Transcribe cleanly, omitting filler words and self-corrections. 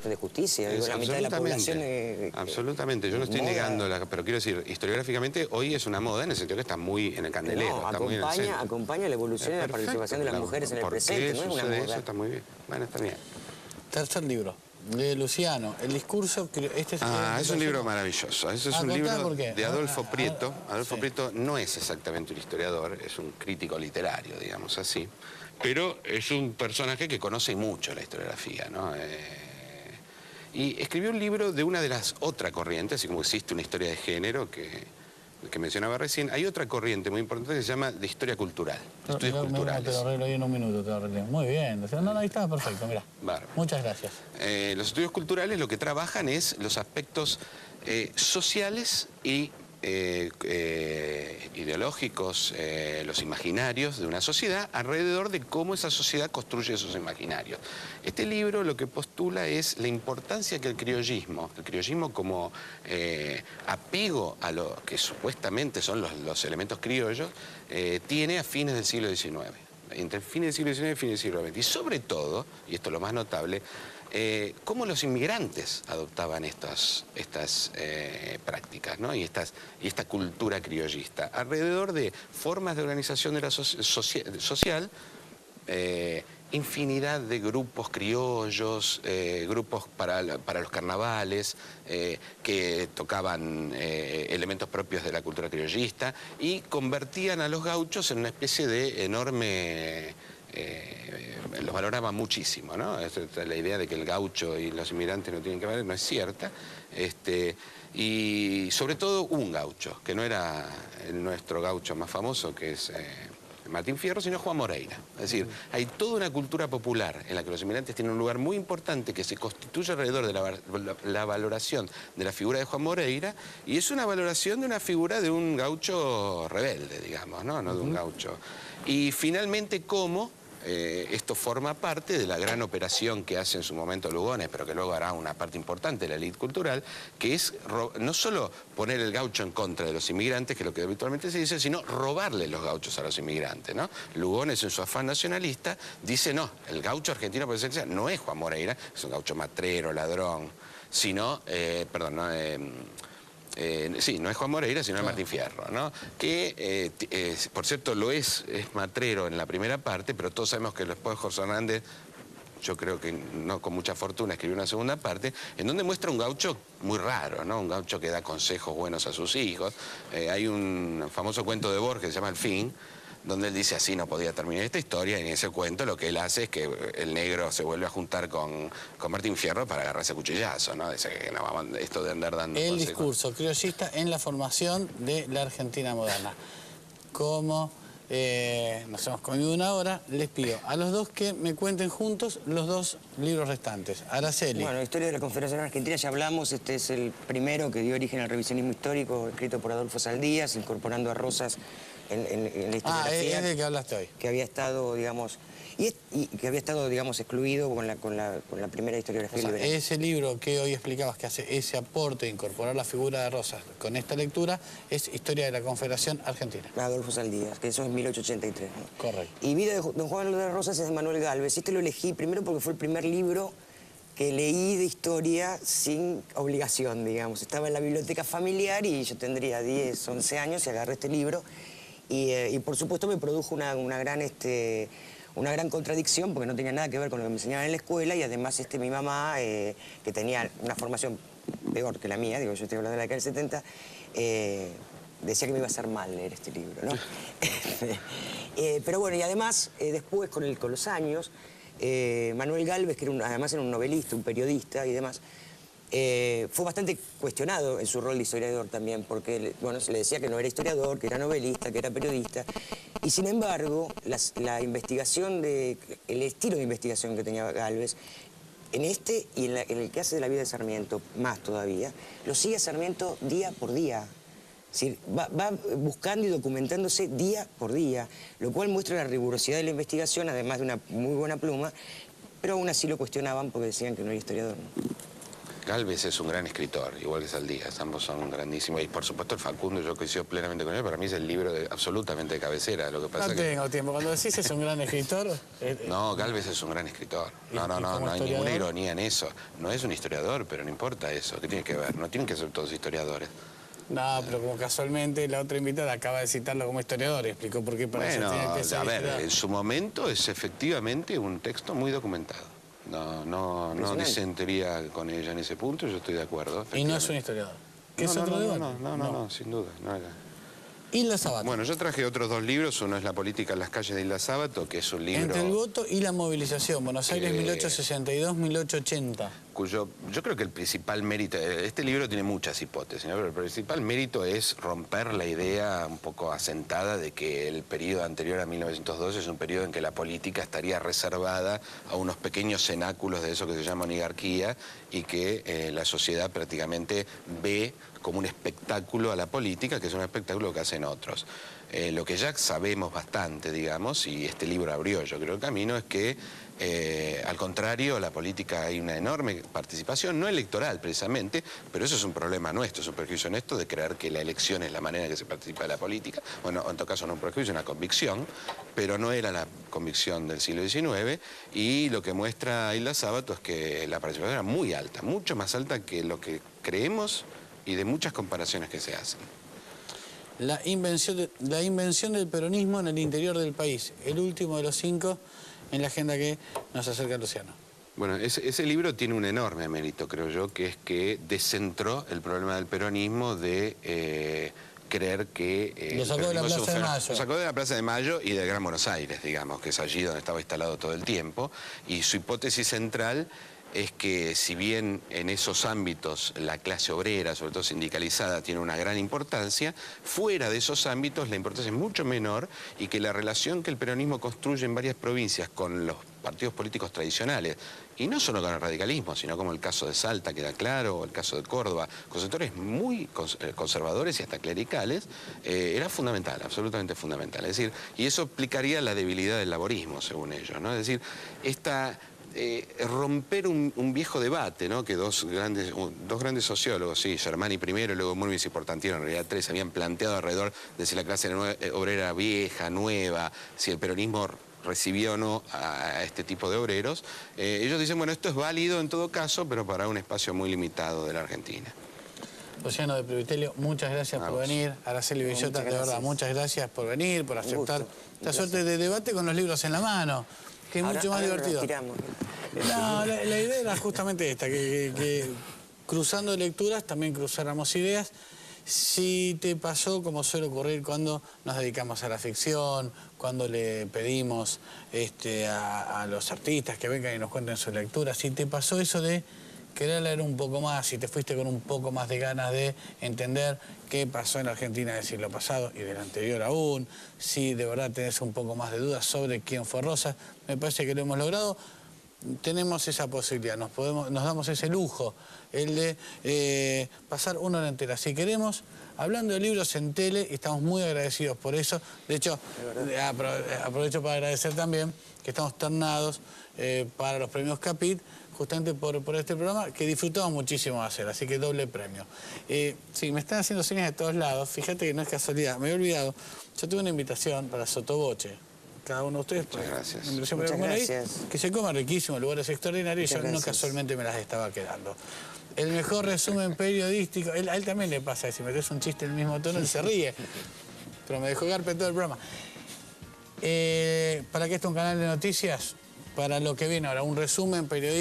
cuestión de justicia. Digo, la mitad de la población... absolutamente, yo no estoy negando, pero quiero decir, historiográficamente hoy es una moda en el sentido que está muy en el candelero. No, está muy en el centro. acompaña la evolución y la participación de las mujeres en el presente, no es una moda. Eso está muy bien. Bueno, está bien. Tercer libro, de Luciano, El discurso... es un libro maravilloso. Ese es un libro de Adolfo Prieto. Adolfo Prieto no es exactamente un historiador, es un crítico literario, digamos así. Pero es un personaje que conoce mucho la historiografía, ¿no? Y escribió un libro de una de las otras corrientes, así como existe una historia de género que mencionaba recién, hay otra corriente muy importante que se llama de historia cultural, estudios culturales. Te lo arreglo ahí en un minuto, te lo arreglo. Muy bien, no, ahí está perfecto, mira. Muchas gracias. Los estudios culturales lo que trabajan es los aspectos sociales y ideológicos, los imaginarios de una sociedad alrededor de cómo esa sociedad construye esos imaginarios. Este libro lo que postula es la importancia que el criollismo como apego a lo que supuestamente son los elementos criollos, tiene a fines del siglo XIX. Entre fines del siglo XIX y fines del siglo XX. Y sobre todo, y esto es lo más notable, cómo los inmigrantes adoptaban estas prácticas, ¿no? y esta cultura criollista, alrededor de formas de organización de la social, infinidad de grupos criollos, grupos para los carnavales, que tocaban elementos propios de la cultura criollista y convertían a los gauchos en una especie de enorme... los valoraba muchísimo, ¿no? La idea de que el gaucho y los inmigrantes no tienen que ver no es cierta. Y sobre todo un gaucho, que no era nuestro gaucho más famoso, que es Martín Fierro, sino Juan Moreira. Es decir, hay toda una cultura popular en la que los inmigrantes tienen un lugar muy importante que se constituye alrededor de la valoración de la figura de Juan Moreira, y es una valoración de una figura de un gaucho rebelde, digamos, ¿no? No de un gaucho. Y finalmente, ¿cómo? Esto forma parte de la gran operación que hace en su momento Lugones, pero que luego hará una parte importante de la élite cultural, que es no solo poner el gaucho en contra de los inmigrantes, que es lo que habitualmente se dice, sino robarle los gauchos a los inmigrantes, ¿no? Lugones, en su afán nacionalista, dice no, el gaucho argentino por excelencia no es Juan Moreira, es un gaucho matrero, ladrón, sino, sí, no es Juan Moreira, sino es Martín Fierro, ¿no? Que, por cierto, es matrero en la primera parte, pero todos sabemos que después José Hernández, yo creo que no con mucha fortuna, escribió una segunda parte, en donde muestra un gaucho muy raro, ¿no? Un gaucho que da consejos buenos a sus hijos. Hay un famoso cuento de Borges que se llama El fin, donde él dice así no podía terminar esta historia, y en ese cuento lo que él hace es que el negro se vuelve a juntar con Martín Fierro para agarrarse a cuchillazo, ¿no? Dice que no, esto de andar dando el consejos. Discurso criollista en la formación de la Argentina moderna. Como nos hemos comido una hora, les pido a los dos que me cuenten juntos los dos libros restantes. Araceli. Bueno, Historia de la Confederación Argentina ya hablamos, este es el primero que dio origen al revisionismo histórico, escrito por Adolfo Saldías, incorporando a Rosas en la historiografía. Es del que hablaste hoy. Que había estado, digamos, y que había estado, digamos, excluido con la primera historiografía liberal. Ese libro que hoy explicabas que hace ese aporte de incorporar la figura de Rosas con esta lectura es Historia de la Confederación Argentina. Adolfo Saldías, que eso es 1883. ¿no? Correcto. Y Vida de don Juan de Rosas es de Manuel Gálvez. Este lo elegí primero porque fue el primer libro que leí de historia sin obligación, digamos. Estaba en la biblioteca familiar y yo tendría 10, 11 años y agarré este libro. Y por supuesto me produjo una gran contradicción porque no tenía nada que ver con lo que me enseñaban en la escuela, y además mi mamá, que tenía una formación peor que la mía, digo, yo estoy hablando de la década del 70, decía que me iba a hacer mal leer este libro, ¿no? Pero bueno, y además, después con los años, Manuel Gálvez, que además era un novelista, un periodista y demás, fue bastante cuestionado en su rol de historiador también, porque bueno, se le decía que no era historiador, que era novelista, que era periodista. Y sin embargo, la investigación, el estilo de investigación que tenía Gálvez, en este y en el que hace de la vida de Sarmiento, más todavía, lo sigue Sarmiento día por día. Es decir, va buscando y documentándose día por día, lo cual muestra la rigurosidad de la investigación, además de una muy buena pluma, pero aún así lo cuestionaban porque decían que no era historiador, ¿no? Gálvez es un gran escritor, igual que Saldías, ambos son grandísimos. Y por supuesto el Facundo, yo coincido plenamente con él, para mí es el libro absolutamente de cabecera. Lo que pasa No tengo tiempo, cuando decís es un gran escritor... No, Gálvez es un gran escritor. No hay ninguna ironía en eso. No es un historiador, pero no importa eso. ¿Qué tiene que ver? No tienen que ser todos historiadores. No, pero como casualmente la otra invitada acaba de citarlo como historiador y explicó por qué para eso tiene que ser a ver, historiador. en su momento es efectivamente un texto muy documentado. No disentería con ella en ese punto, yo estoy de acuerdo. Y no es un historiador. ¿Qué es otro debate? No, sin duda. No era. Hilda Sábato. Bueno, yo traje otros 2 libros. Uno es La política en las calles de Hilda Sábato, que es un libro... Entre el voto y la movilización, Buenos Aires 1862-1880. Yo creo que el principal mérito... Este libro tiene muchas hipótesis, ¿no? Pero el principal mérito es romper la idea un poco asentada de que el periodo anterior a 1912 es un periodo en que la política estaría reservada a unos pequeños cenáculos de eso que se llama oligarquía y que la sociedad prácticamente ve como un espectáculo a la política, que es un espectáculo que hacen otros. Lo que ya sabemos bastante, digamos, y este libro abrió, yo creo, el camino, es que, al contrario, la política hay una enorme participación, no electoral precisamente, pero eso es un problema nuestro, es un prejuicio nuestro de creer que la elección es la manera en que se participa de la política. Bueno, en todo caso no un prejuicio, una convicción, pero no era la convicción del siglo XIX, y lo que muestra Hilda Sábato es que la participación era muy alta, mucho más alta que lo que creemos y de muchas comparaciones que se hacen. La invención del peronismo en el interior del país, el último de los 5 en la agenda que nos acerca Luciano. Bueno, ese libro tiene un enorme mérito, creo yo, que es que descentró el problema del peronismo de creer que... Lo sacó de la Plaza de Mayo. Lo sacó de la Plaza de Mayo y del Gran Buenos Aires, digamos, que es allí donde estaba instalado todo el tiempo, y su hipótesis central es que si bien en esos ámbitos la clase obrera, sobre todo sindicalizada, tiene una gran importancia, fuera de esos ámbitos la importancia es mucho menor y que la relación que el peronismo construye en varias provincias con los partidos políticos tradicionales, y no solo con el radicalismo, sino como el caso de Salta, queda claro, o el caso de Córdoba, con sectores muy conservadores y hasta clericales, era fundamental, absolutamente fundamental. Es decir, y eso explicaría la debilidad del laborismo, según ellos, ¿no? Es decir, romper un viejo debate, ¿no? Que dos grandes sociólogos, sí, Germani primero y luego Murvis y Portantiero, en realidad 3, habían planteado alrededor de si la clase obrera vieja, nueva, si el peronismo recibió o no a este tipo de obreros. Ellos dicen, bueno, esto es válido en todo caso, pero para un espacio muy limitado de la Argentina. Luciano de Previtelio, muchas gracias por venir. Araceli Bellota, de verdad, muchas gracias por venir, por aceptar esta suerte de debate con los libros en la mano, que es mucho más divertido. No, la idea era justamente esta, que cruzando lecturas también cruzáramos ideas. Si te pasó, como suele ocurrir cuando nos dedicamos a la ficción, cuando le pedimos a los artistas que vengan y nos cuenten sus lecturas, si te pasó eso de querer leer un poco más, si te fuiste con un poco más de ganas de entender qué pasó en la Argentina del siglo pasado y del anterior aún, si de verdad tenés un poco más de dudas sobre quién fue Rosas, me parece que lo hemos logrado. Tenemos esa posibilidad, nos damos ese lujo, el de pasar una hora entera. Si queremos, hablando de libros en tele, estamos muy agradecidos por eso. De hecho, aprovecho para agradecer también que estamos ternados para los premios Capit, justamente por este programa, que disfrutamos muchísimo de hacer, así que doble premio. Sí, me están haciendo señas de todos lados, fíjate que no es casualidad, me he olvidado. Yo tuve una invitación para Sotoboche. Cada uno de ustedes. Muchas gracias. Muchas gracias. Que se coma riquísimo, lugares extraordinarios, y yo no casualmente me las estaba quedando. El mejor resumen periodístico, a él también le pasa, si metes un chiste en el mismo tono, él se ríe. Pero me dejó garpe todo el programa. ¿Para qué está un canal de noticias? Para lo que viene ahora, un resumen periodístico.